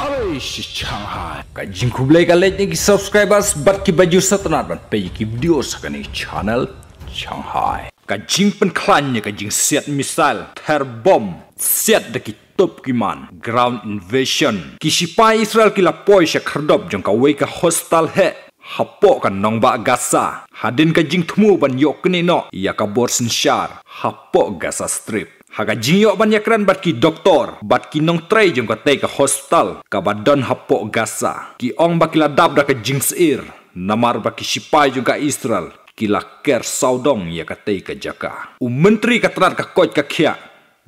Alice Shanghai. Kajing kublai kalet ni subscribers bat ki baju setenat ban pe ki video sakani channel Shanghai. Kajing penklan kajing set misal terbom set deki top kiman ground invasion. Kisipai Israel kila poi syakrdop jong kawai ka hostel he. Hapo kan nong ba Gaza. Hadin kajing temu ban yok ni no ya ka borsen syar. Hapo Gaza strip. Haga jingyok ban yakran bat ki doktor bat ki nong tray jong ka te ka hospital ka badon hapo Gaza ki ong bakila dab da ka jingseir namar ba ki sipai jong ka Israel kila ker saudong ya ka te ka jaka u menteri ka trat ka koj ka khia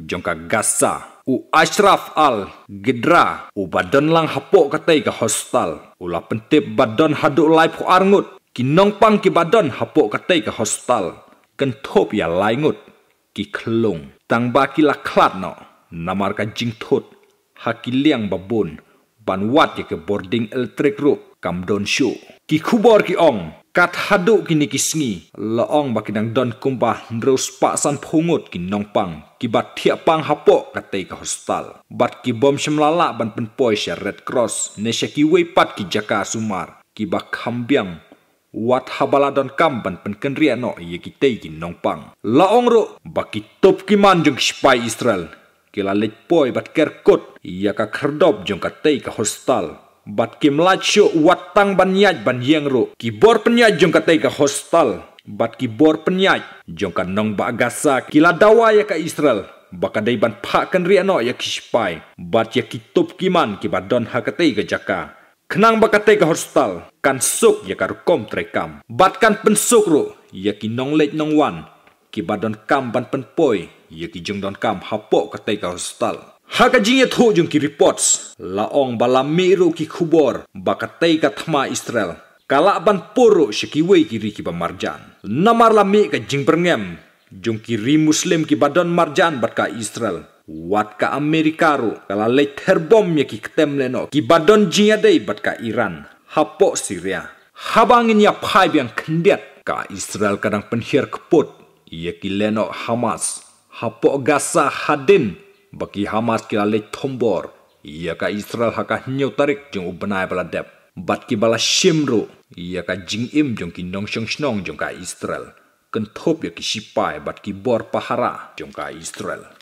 jong ka Gaza u Ashraf al Gidra u badon lang hapo ka te ka hospital u la pentip badon hadu lai phu arngut ki nong pang ki badon hapo ka te ka hospital kan thop ya laingut ki khlung tang ba ki la klat no namar ka jing thot hakiliang babun ban wat ye ke boarding electric ro kam don show ki khubor ki ong kat hadu ki ni kisngi la ong ba ki dang don kumba ndros pa san phungut ki nongpang ki bat thia pang hapo ka te ka hostal bat ki bom shmlala ban pen poi sha red cross ne sha ki wei pat ki jaka sumar ki ba khambyang wat habala don kampan penkenria no ye kitei ki nongpang laong ro baki top ki man jong spai Israel kila let poi bat kerkot ya ka khrdop jong ka tei ka hostal bat ki mlacho watang ban yaj ban yeng ro ki bor penyaj jong ka tei ka hostal bat ki bor penyaj jong ka nong ba Gaza kila dawa ya ka Israel baka dei ban pha kan ria no ya ki spai bat ya ki top ki man ki badon ha ka tei ka jaka Kenang bakate ka hostal kan suk ya kar kom trekam bat kan pensuk ro ya ki nong lej nong wan ki badon kam ban penpoi ya ki jong don kam hapo ka te ka hostal ha ka jing ya thu jong ki reports laong balami ro ki khubor bakate ka thma Israel kala ban poro shiki wei ki ri ki ba marjan namar lami ka jing perngem jong ki ri muslim ki badon marjan bat ka Israel wat ka Amerika ro kala le terbom ya ki ketem leno ki badon jinga dei bat ka Iran hapo Syria habangin ya phai biang khendet ka Israel kadang penhir keput ya ki leno Hamas hapo Gaza hadin baki Hamas kila le thombor ya ka Israel haka nyau tarik jong ubenai bala dep bat ki bala shimro ya ka jingim jong ki nong snong jong ka Israel kenthop ya ki sipai bat ki bor pahara jong ka Israel